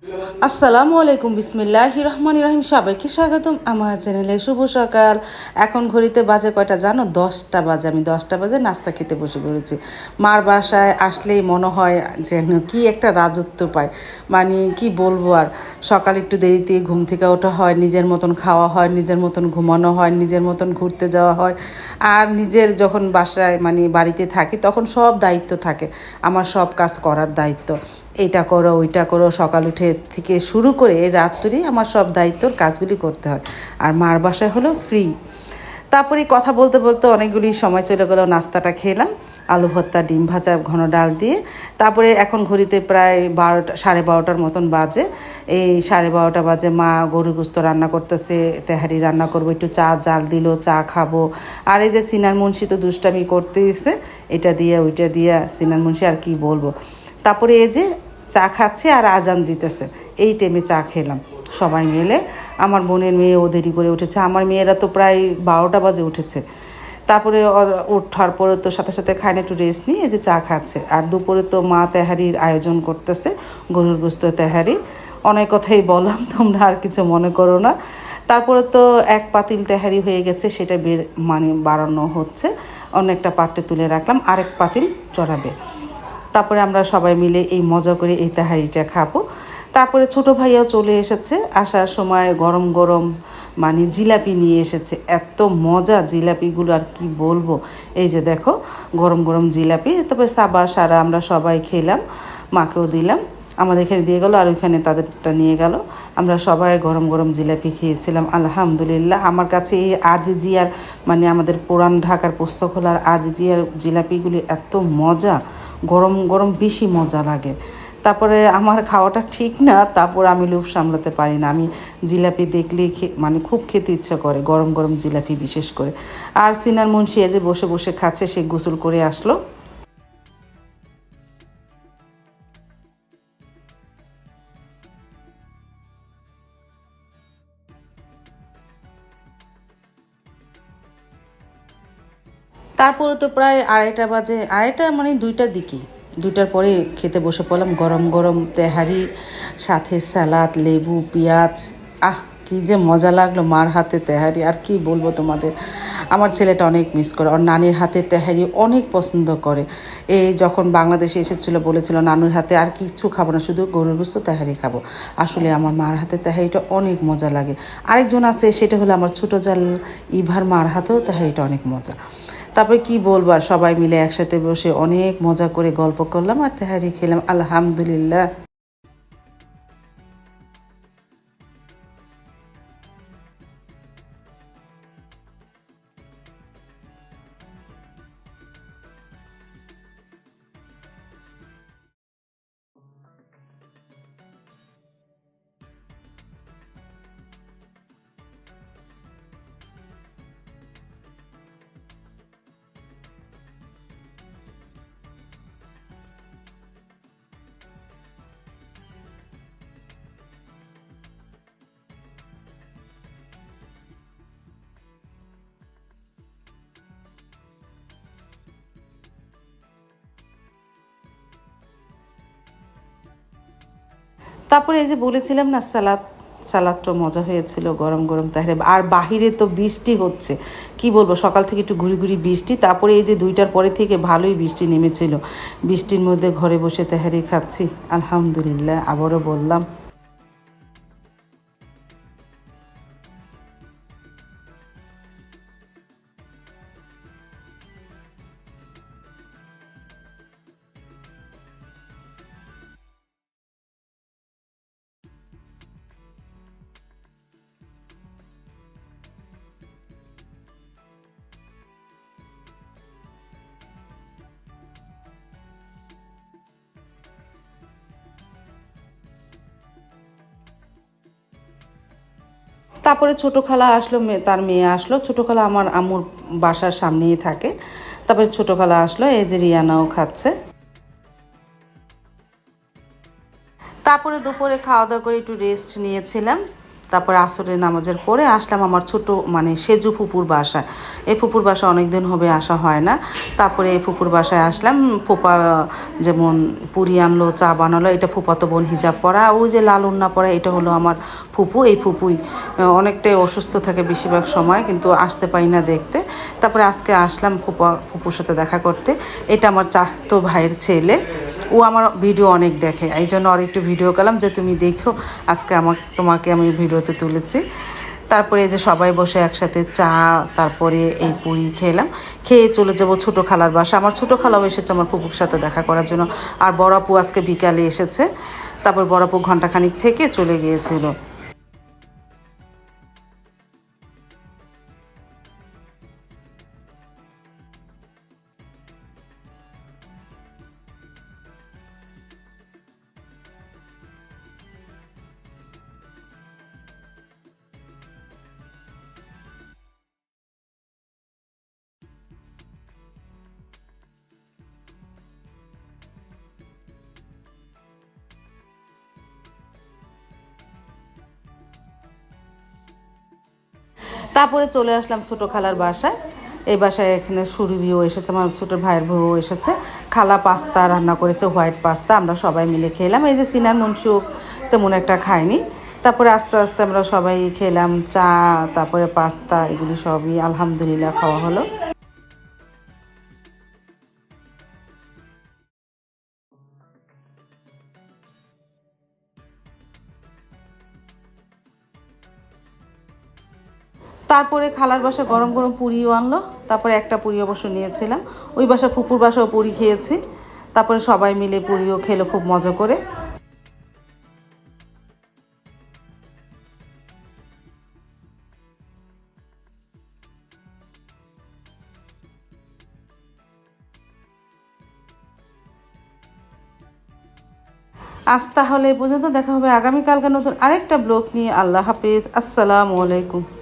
আসসালামু আলাইকুম, বিসমিল্লাহির রহমানির রহিম। সবাইকে স্বাগতম আমার চ্যানেলে। শুভ সকাল। এখন ঘড়িতে বাজে কয়টা জানো? 10টা বাজে। আমি 10টা বাজে নাস্তা খেতে বসে পড়েছি। মার বাসায় আসলেই মনে হয় যেন কি একটা রাজত্ব পায়, মানে কি বলবো আর। সকাল একটু দেরিতে ঘুম থেকে ওঠা হয়, নিজের মতন খাওয়া হয়, নিজের মতন ঘুমানো হয়, নিজের মতন ঘুরতে যাওয়া হয়। আর নিজের যখন বাসায় মানে বাড়িতে থাকি তখন সব দায়িত্ব থাকে, আমার সব কাজ করার দায়িত্ব। এইটা করো, ওইটা করো, সকাল উঠে থেকে শুরু করে রাত্রি আমার সব দায়িত্বর কাজগুলি করতে হয়। আর মার বাসায় হলো ফ্রি। তারপরে কথা বলতে বলতে অনেকগুলি সময় চলে গেল। নাস্তাটা খেলাম, আলু ভর্তা, ডিম ভাজা, ঘন ডাল দিয়ে। তারপরে এখন ঘড়িতে প্রায় 12টা, 12:30টার মতন বাজে। এই 12:30 বাজে মা গরু গোস্ত রান্না করতেছে, তেহারি রান্না করবো, একটু চা জাল দিল, চা খাবো। আর এই যে সিনার মুন্সি তো দুষ্টামি করতে এসে এটা দিয়ে ওইটা দিয়ে, সিনার মুন্সি আর কি বলবো। তারপরে এই যে চা খাচ্ছে আর আজান দিতেছে, এই টাইমে চা খেলাম সবাই মিলে। আমার বোনের মেয়ে ও দেরি করে উঠেছে, আমার মেয়েরা তো প্রায় 12টা বাজে উঠেছে। তারপরে ওঠার পরে তো সাথে সাথে খায় না, একটু রেস্ট নিয়ে এই যে চা খাচ্ছে। আর দুপুরে তো মা তেহারির আয়োজন করতেছে, গরুর গোস্ত তেহারি। অনেক কথাই বললাম, তোমরা আর কিছু মনে করো না। তারপরে তো এক পাতিল তেহারি হয়ে গেছে, সেটা মানে বাড়ানো হচ্ছে। অন্য একটা পাত্রে তুলে রাখলাম, আরেক পাতিল চড়াবে। তারপরে আমরা সবাই মিলে এই মজা করে এই তাহারিটা খাবো। তারপরে ছোটো ভাইয়াও চলে এসেছে, আসার সময় গরম গরম মানে জিলাপি নিয়ে এসেছে। এত মজা জিলাপিগুলো আর কি বলবো। এই যে দেখো, গরম গরম জিলাপি। তারপরে সাবা সারা আমরা সবাই খেলাম, মাকেও দিলাম। আমাদের এখানে দিয়ে গেলো আর ওইখানে তাদেরটা নিয়ে গেল। আমরা সবাই গরম গরম জিলাপি খেয়েছিলাম, আলহামদুলিল্লাহ। আমার কাছে এই আজিজিয়ার মানে আমাদের পুরান ঢাকার পোস্তখোলার আজিজিয়ার জিলাপিগুলি এত মজা, গরম গরম বেশি মজা লাগে। তারপরে আমার খাওয়াটা ঠিক না, তারপর আমি লোভ সামলাতে পারি না। আমি জিলাপি দেখলেই মানে খুব খেতে ইচ্ছা করে, গরম গরম জিলাপি বিশেষ করে। আর সিনার মুন্সি এদের বসে বসে খাচ্ছে, সে গোসল করে আসলো। তারপরে তো প্রায় 2:30 বাজে, 2:30 মানে 2টার দিকে, 2টার পরে খেতে বসে পড়লাম। গরম গরম তেহারি, সাথে স্যালাড, লেবু, পেঁয়াজ। আহ, কি যে মজা লাগলো মার হাতে তেহারি, আর কি বলবো তোমাদের। আমার ছেলেটা অনেক মিস করে, ওর নানির হাতের তেহারি অনেক পছন্দ করে। এই যখন বাংলাদেশে এসেছিলো বলেছিল নানুর হাতে আর কিছু খাবো না, শুধু গরুর গোস্ত তেহারি খাবো। আসলে আমার মার হাতের তেহারিটা অনেক মজা লাগে। আরেকজন আছে, সেটা হলো আমার ছোটো জাল ইভার মার হাতেও তেহারিটা অনেক মজা। তারপরে কি বলবো, আর সবাই মিলে একসাথে বসে অনেক মজা করে গল্প করলাম আর তেহারি খেলাম, আলহামদুলিল্লাহ। তারপরে এই যে বলেছিলাম না, সালাদটা মজা হয়েছিল, গরম গরম তাহলে। আর বাহিরে তো বৃষ্টি হচ্ছে, কি বলবো, সকাল থেকে একটু ঘুরি ঘুরি বৃষ্টি। তারপরে এই যে 2টার পরে থেকে ভালোই বৃষ্টি নেমেছিল। বৃষ্টির মধ্যে ঘরে বসে তেহারি খাচ্ছি, আলহামদুলিল্লাহ। আবারও বললাম। তারপরে ছোটো খালা আসলো, তার মেয়ে আসলো। ছোটো খালা আমার আম্মুর বাসার সামনেই থাকে। তারপরে ছোটো খালা আসলো, এই যে রিয়ানাও খাচ্ছে। তারপরে দুপুরে খাওয়া দাওয়া করে একটু রেস্ট নিয়েছিলাম। তারপরে আসরের নামাজের পরে আসলাম আমার ছোট মানে সেজু ফুপুর বাসায়। এই ফুপুর বাসা অনেক দিন হবে আসা হয় না। তারপরে এই ফুপুর বাসায় আসলাম। ফুপা যেমন পুরি আনলো, চা বানালো। এটা ফুপাতো বোন হিজাব পরা, ওই যে লাল ওড়না পরা এটা হলো আমার ফুপু। এই ফুপুই অনেকটাই অসুস্থ থাকে বেশিরভাগ সময়, কিন্তু আসতে পারি না দেখতে। তারপরে আজকে আসলাম ফুপুর সাথে দেখা করতে। এটা আমার চাস্তো ভাইয়ের ছেলে। ও আমার ভিডিও অনেক দেখে, এই জন্য আর একটু ভিডিও করলাম যে তুমি দেখো, আজকে তোমাকে আমি ভিডিওতে তুলেছি। তারপরে এই যে সবাই বসে একসাথে চা, তারপরে এই পুরি খেলাম। খেয়ে চলে যাব ছোটো খালার বাসা। আমার ছোটো খালাও এসেছে আমার ফুপুর সাথে দেখা করার জন্য। আর বড় আপু আজকে বিকালে এসেছে। তারপর বড় আপু ঘন্টাখানিক থেকে চলে গিয়েছিল। তারপরে চলে আসলাম ছোটো খালার বাসায়। এই বাসায় এখানে সুরভিও এসেছে, আমার ছোটো ভাইয়ের বউ এসেছে। খালা পাস্তা রান্না করেছে, হোয়াইট পাস্তা। আমরা সবাই মিলে খেলাম। এই যে সিনার মনসুখ তেমন একটা খায়নি। তারপরে আস্তে আস্তে আমরা সবাই খেলাম চা, তারপরে পাস্তা, এগুলি সবই আলহামদুলিল্লাহ খাওয়া হলো। তারপরে খালার বাসা গরম গরম পুরিও আনলো। তারপরে একটা পুরি অবশ্য নিয়েছিলাম। ওই বাসা ফুপুর বাসাও পুরি খেয়েছি। তারপরে সবাই মিলে পুরিও খেলো খুব মজা করে। আজ তাহলে এই পর্যন্ত, দেখা হবে আগামীকালকে নতুন আরেকটা ব্লগ নিয়ে। আল্লাহ হাফিজ, আসসালামু আলাইকুম।